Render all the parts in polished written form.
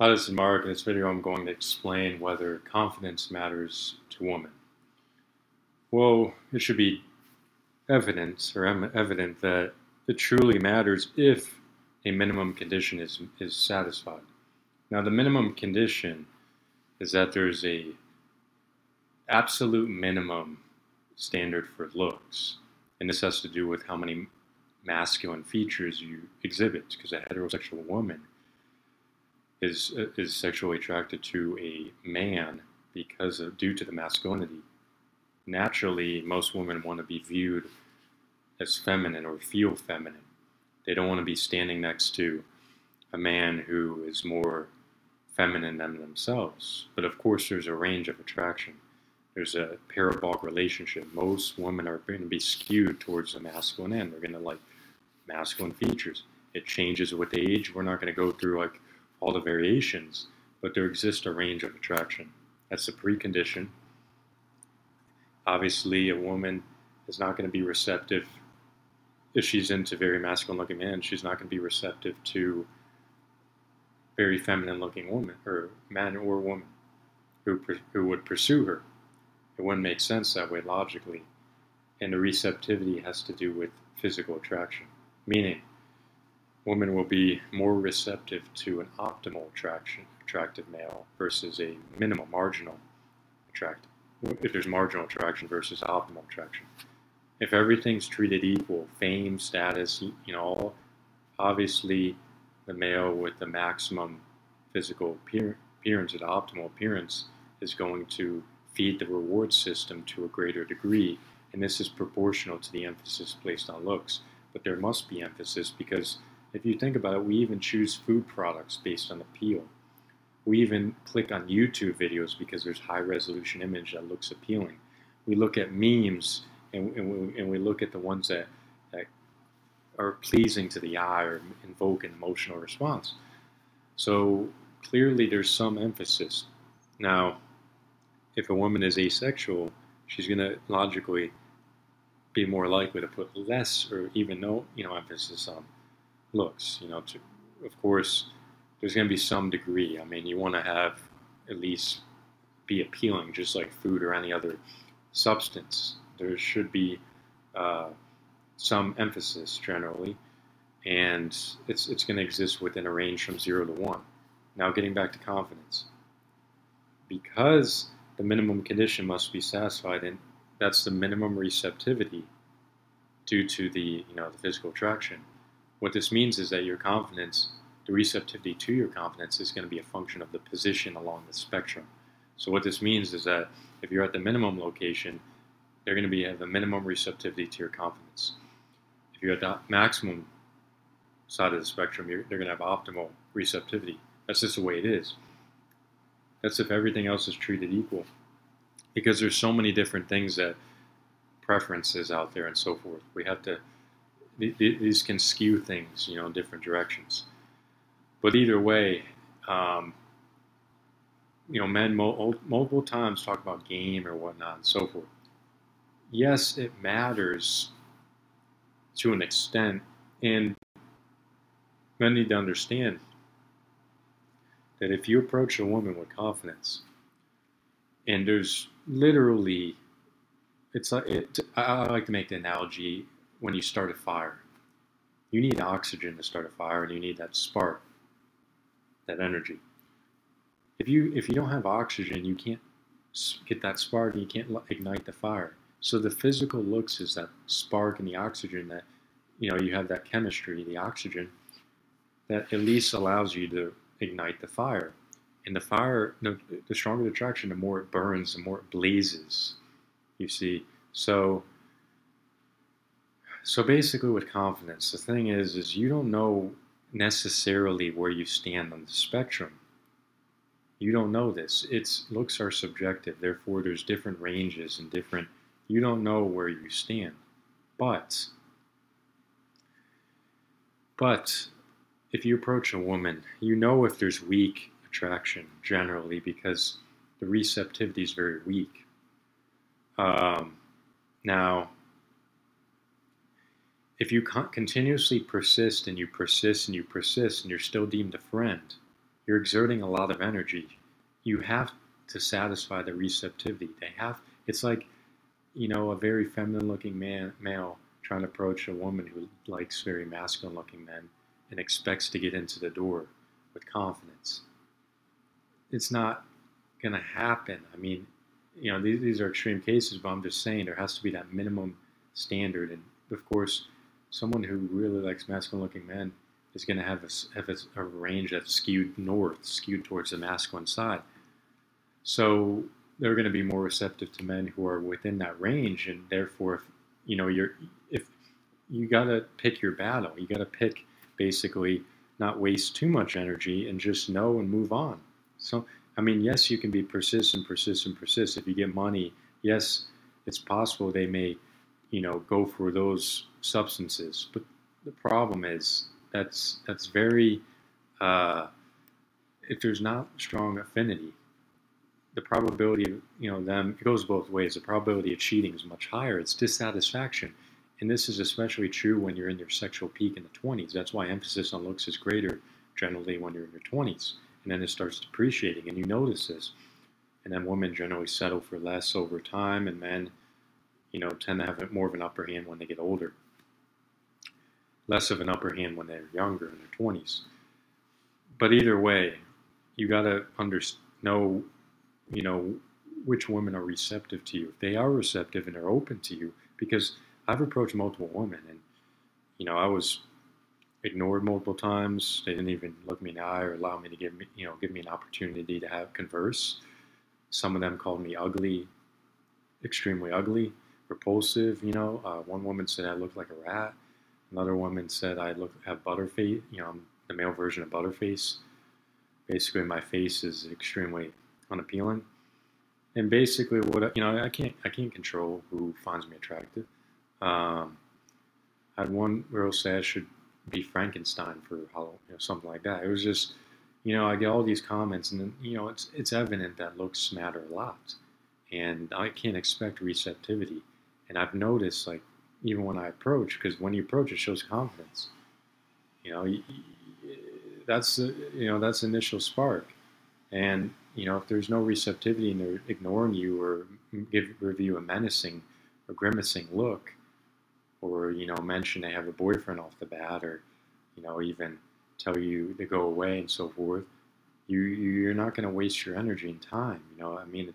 Hi, this is Mark. In this video, I'm going to explain whether confidence matters to women. Well, it should be evident that it truly matters if a minimum condition is satisfied. Now, the minimum condition is that there's a absolute minimum standard for looks, and this has to do with how many masculine features you exhibit, because a heterosexual woman is sexually attracted to a man due to the masculinity. Naturally, most women want to be viewed as feminine or feel feminine. They don't want to be standing next to a man who is more feminine than themselves. But of course, there's a range of attraction. There's a parabolic relationship. Most women are going to be skewed towards the masculine end. They're going to like masculine features. It changes with age. We're not going to go through like all the variations, but there exists a range of attraction. That's the precondition. Obviously, a woman is not going to be receptive if she's into very masculine looking men. She's not going to be receptive to very feminine looking woman, or man or woman who would pursue her. It wouldn't make sense that way logically. And the receptivity has to do with physical attraction, meaning women will be more receptive to an optimal attractive male versus a minimal marginal attractive. If there's marginal attraction versus optimal attraction. If everything's treated equal, fame, status, obviously the male with the maximum physical appearance or the optimal appearance is going to feed the reward system to a greater degree, and this is proportional to the emphasis placed on looks. But there must be emphasis, because if you think about it, we even choose food products based on appeal. We even click on YouTube videos because there's high resolution image that looks appealing. We look at memes and we look at the ones that are pleasing to the eye or invoke an emotional response. So clearly there's some emphasis. Now, if a woman is asexual, she's going to logically be more likely to put less or even no emphasis on looks. Of course, there's going to be some degree. I mean, you want to have at least be appealing, just like food or any other substance. There should be some emphasis generally, and it's going to exist within a range from 0 to 1. Now, getting back to confidence, because the minimum condition must be satisfied, and that's the minimum receptivity due to the physical attraction. What this means is that your confidence, the receptivity to your confidence, is going to be a function of the position along the spectrum. So what this means is that if you're at the minimum location, they're going to have a minimum receptivity to your confidence. If you're at the maximum side of the spectrum, they're going to have optimal receptivity. That's just the way it is. That's if everything else is treated equal. Because there's so many different things, that preferences out there and so forth. We have to, these can skew things, in different directions. But either way, men multiple times talk about game or whatnot and so forth. Yes, it matters to an extent, and men need to understand that if you approach a woman with confidence, and there's literally, I like to make the analogy when you start a fire. You need oxygen to start a fire, and you need that spark, that energy. If you don't have oxygen, you can't get that spark, and you can't ignite the fire. So the physical looks is that spark and the oxygen that, you have that chemistry, the oxygen, that at least allows you to ignite the fire. And the fire, the stronger the attraction, the more it burns, the more it blazes, you see. So basically with confidence, the thing is you don't know necessarily where you stand on the spectrum. You don't know this. Looks are subjective, therefore there's different ranges and different, you don't know where you stand. But if you approach a woman, if there's weak attraction generally, because the receptivity is very weak. Now, if you continuously persist and you persist and you persist and you're still deemed a friend, you're exerting a lot of energy. You have to satisfy the receptivity. It's like, a very feminine looking male trying to approach a woman who likes very masculine looking men and expects to get into the door with confidence. It's not going to happen. I mean, these are extreme cases, but I'm just saying there has to be that minimum standard. And of course, someone who really likes masculine looking men is going to have a range that's skewed north, skewed towards the masculine side. So they're going to be more receptive to men who are within that range, and therefore, if you got to pick your battle, you got to pick basically not waste too much energy and just know and move on. So, I mean, yes, you can be persistent. If you get money, yes, it's possible they may, go for those substances. But the problem is that's very, if there's not strong affinity, the probability of, them, it goes both ways. The probability of cheating is much higher. It's dissatisfaction. And this is especially true when you're in your sexual peak in the 20s. That's why emphasis on looks is greater generally when you're in your 20s. And then it starts depreciating, and you notice this. And then women generally settle for less over time, and men, tend to have more of an upper hand when they get older. Less of an upper hand when they're younger in their 20s. But either way, you got to know, which women are receptive to you. If they are receptive and are open to you, because I've approached multiple women, and, I was ignored multiple times. They didn't even look me in the eye or allow me to give me an opportunity to converse. Some of them called me ugly, extremely ugly, repulsive. One woman said I looked like a rat. Another woman said I have butterface. I'm the male version of butterface. Basically, my face is extremely unappealing. And basically, I can't control who finds me attractive. I had one girl say I should be Frankenstein for something like that. It was just, I get all these comments, and then, it's evident that looks matter a lot, and I can't expect receptivity. And I've noticed, like, even when I approach, because when you approach, it shows confidence. That's the initial spark, and if there's no receptivity and they're ignoring you or give you a menacing or grimacing look, or mention they have a boyfriend off the bat, or even tell you to go away and so forth, you're not going to waste your energy and time. I mean,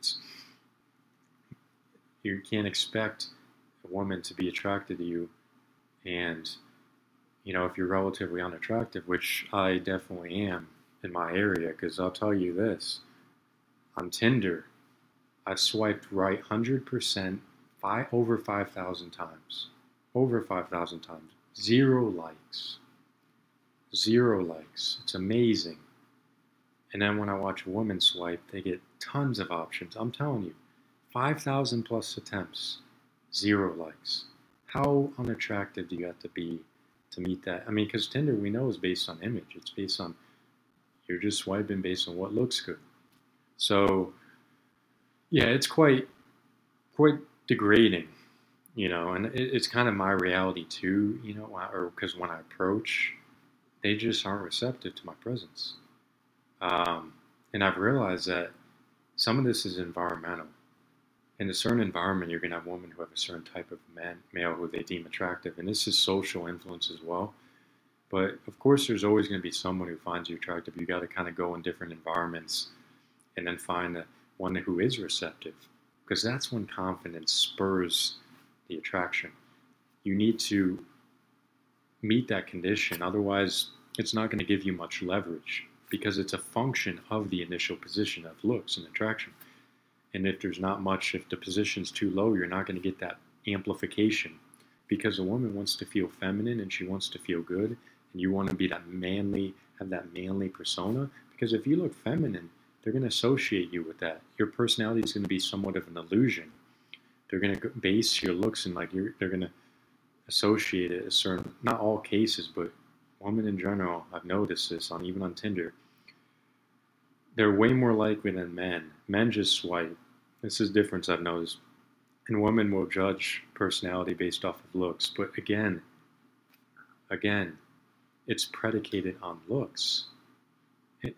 you can't expect a woman to be attracted to you, and if you're relatively unattractive, which I definitely am in my area, because I'll tell you this, on Tinder, I've swiped right 100%, over 5,000 times. Over 5,000 times. 0 likes. 0 likes. It's amazing. And then when I watch a woman swipe, they get tons of options. I'm telling you, 5,000 plus attempts, 0 likes. How unattractive do you have to be to meet that? I mean, because Tinder, we know, is based on image. It's based on, you're just swiping based on what looks good. So, yeah, it's quite degrading. And it's kind of my reality too, or because when I approach, they just aren't receptive to my presence. And I've realized that some of this is environmental. In a certain environment, you're going to have women who have a certain type of male who they deem attractive, and this is social influence as well. But of course, there's always going to be someone who finds you attractive. You got to kind of go in different environments and then find the one who is receptive, because that's when confidence spurs the attraction. You need to meet that condition, otherwise it's not going to give you much leverage, because it's a function of the initial position of looks and attraction. And if there's not much, if the position's too low, you're not going to get that amplification, because a woman wants to feel feminine and she wants to feel good, and you want to be that manly, have that manly persona, because if you look feminine, they're going to associate you with that. Your personality is going to be somewhat of an illusion. They're going to base your looks and they're going to associate it a certain, not all cases, but women in general, I've noticed this even on Tinder, they're way more likely than men. Men just swipe. This is the difference I've noticed. And women will judge personality based off of looks. But again, it's predicated on looks.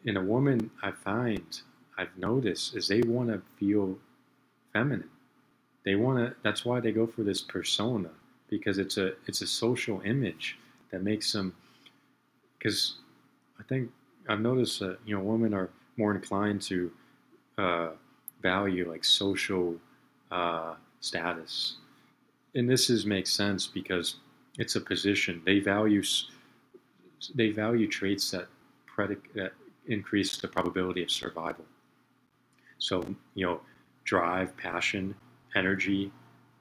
In a woman, I've noticed, is they want to feel feminine. They want to. That's why they go for this persona, because it's a social image that makes them. Because I think I've noticed that women are more inclined to uh, value like social status, and makes sense because it's a position. They value traits that increase the probability of survival. So, drive, passion, energy,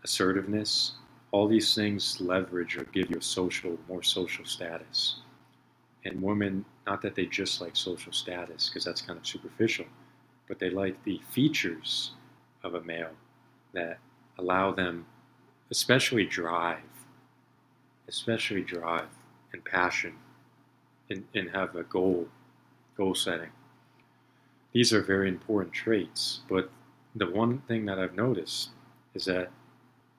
assertiveness, all these things leverage or give you more social status. And women, not that they just like social status, because that's kind of superficial, but they like the features of a male that allow them, especially drive and passion, and have a goal setting. These are very important traits, but the one thing that I've noticed is that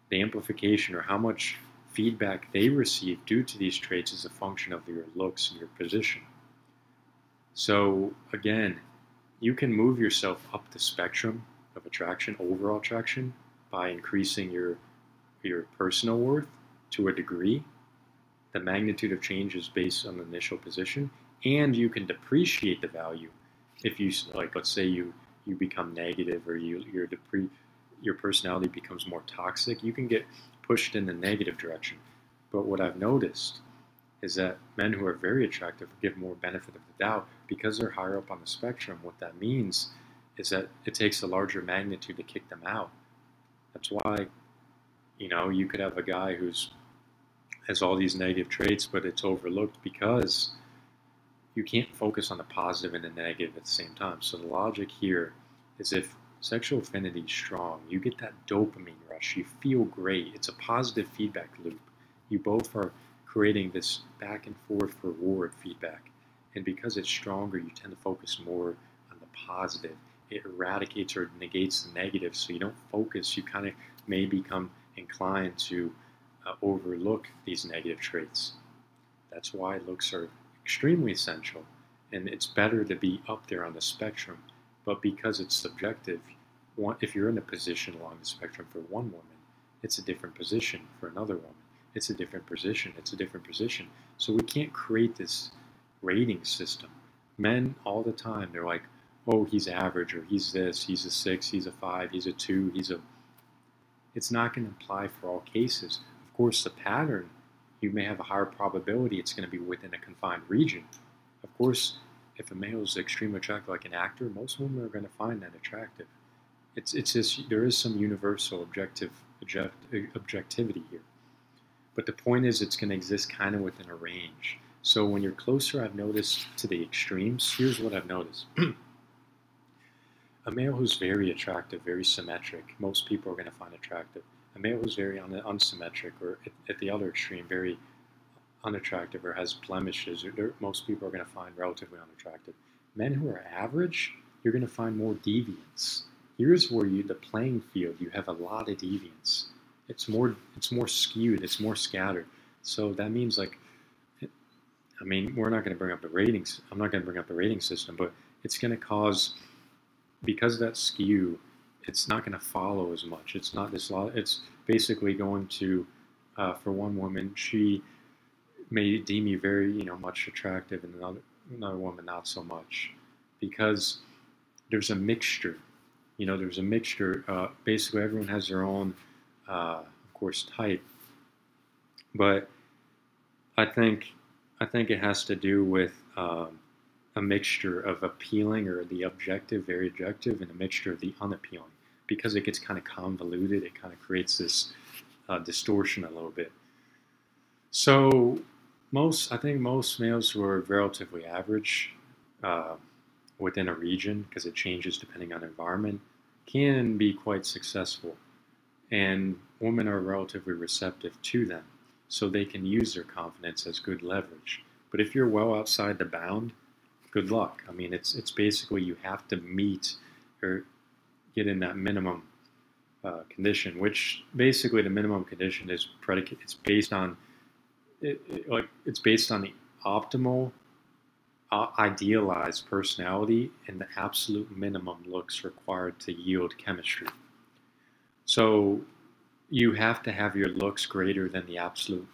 the amplification or how much feedback they receive due to these traits is a function of your looks and your position. So again, you can move yourself up the spectrum of attraction, overall attraction, by increasing your personal worth to a degree. The magnitude of change is based on the initial position, and you can depreciate the value if you, like, let's say you become negative, or your personality becomes more toxic. You can get pushed in the negative direction. But what I've noticed is that men who are very attractive give more benefit of the doubt because they're higher up on the spectrum. What that means is that it takes a larger magnitude to kick them out. That's why, you could have a guy who's has all these negative traits, but it's overlooked because you can't focus on the positive and the negative at the same time. So the logic here is, if sexual affinity is strong, you get that dopamine rush, you feel great, it's a positive feedback loop. You both are creating this back and forth reward feedback. And because it's stronger, you tend to focus more on the positive. It eradicates or negates the negative, so you don't focus. You kind of may become inclined to overlook these negative traits. That's why looks are extremely essential, and it's better to be up there on the spectrum. But because it's subjective, if you're in a position along the spectrum for one woman, it's a different position for another woman. It's a different position. It's a different position. So we can't create this rating system. Men all the time, they're like, oh, he's average, or he's this, he's a 6, he's a 5, he's a 2, It's not going to apply for all cases. Of course, the pattern, you may have a higher probability it's going to be within a confined region. Of course, if a male is extremely attractive, like an actor, most women are going to find that attractive. It's just, there is some universal objectivity here. But the point is, it's going to exist kind of within a range. So when you're closer, I've noticed, to the extremes, here's what I've noticed. A male who's very attractive, very symmetric, most people are going to find attractive. A male who's very unsymmetric, or at the other extreme, very unattractive or has blemishes, most people are going to find relatively unattractive. Men who are average, you're going to find more deviance. Here's where the playing field, you have a lot of deviance. It's more skewed, it's more scattered. So that means, like, we're not going to bring up the ratings. I'm not going to bring up the rating system, but it's going to cause, because of that skew, it's not going to follow as much. It's not this lot. It's basically going to, for one woman, she may deem you very, much attractive, and another woman not so much, because there's a mixture. There's a mixture. Basically, everyone has their own, of course, type. But I think it has to do with a mixture of appealing, or the objective, very objective, and a mixture of the unappealing. Because it gets kind of convoluted, it kind of creates this distortion a little bit. So I think most males who are relatively average within a region, because it changes depending on environment, can be quite successful. And women are relatively receptive to them, so they can use their confidence as good leverage. But if you're well outside the bound, good luck. It's basically, you have to meet or get in that minimum condition, which basically the minimum condition is it's based on the optimal idealized personality and the absolute minimum looks required to yield chemistry. So you have to have your looks greater than the absolute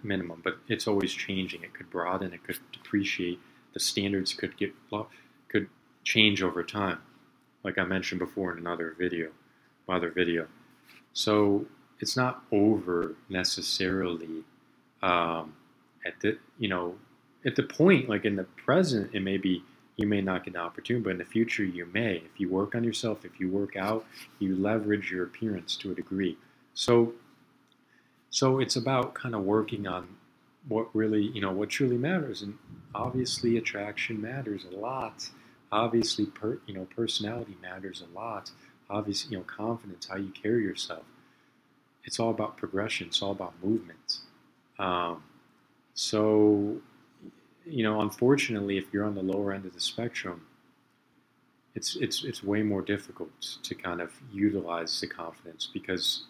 minimum, but it's always changing. It could broaden, it could depreciate. The standards could change over time, like I mentioned before in another video, So it's not over necessarily at the at the point, like in the present, it may be you may not get an opportunity, but in the future you may. If you work on yourself, if you work out, you leverage your appearance to a degree. So it's about kind of working on what really, what truly matters. And obviously attraction matters a lot. Obviously, personality matters a lot. Obviously, confidence, how you carry yourself. It's all about progression. It's all about movement. So, unfortunately, if you're on the lower end of the spectrum, it's way more difficult to kind of utilize the confidence because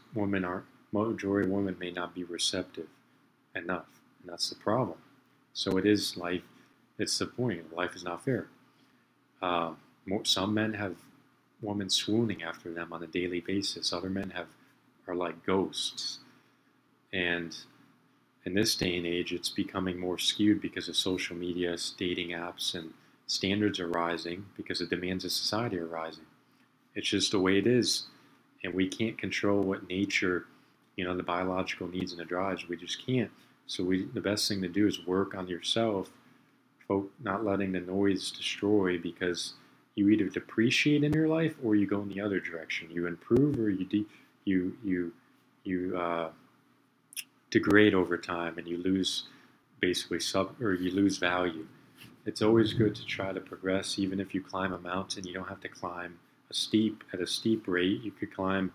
majority of women may not be receptive enough, and that's the problem. So it is life. It's the point. Life is not fair. Some men have women swooning after them on a daily basis. Other men are like ghosts, and in this day and age, it's becoming more skewed because of social media, dating apps, and standards are rising because the demands of society are rising. It's just the way it is, and we can't control what nature, the biological needs and the drives. We just can't. So the best thing to do is work on yourself, not letting the noise destroy, because you either depreciate in your life or you go in the other direction. You improve or you degrade over time, and you lose basically you lose value. It's always good to try to progress. Even if you climb a mountain, you don't have to climb at a steep rate. You could climb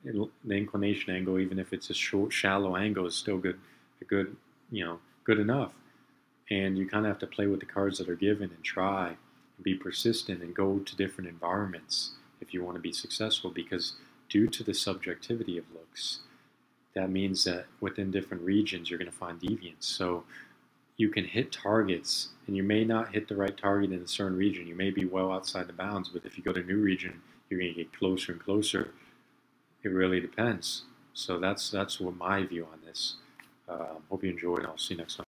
the inclination angle, even if it's a shallow angle, is still good enough. And you kind of have to play with the cards that are given and try and be persistent and go to different environments if you want to be successful, because due to the subjectivity of looks, that means that within different regions you're going to find deviance. So you can hit targets, and you may not hit the right target in a certain region. You may be well outside the bounds, but if you go to a new region, you're going to get closer and closer. It really depends. So that's what my view on this. Hope you enjoyed, and I'll see you next time.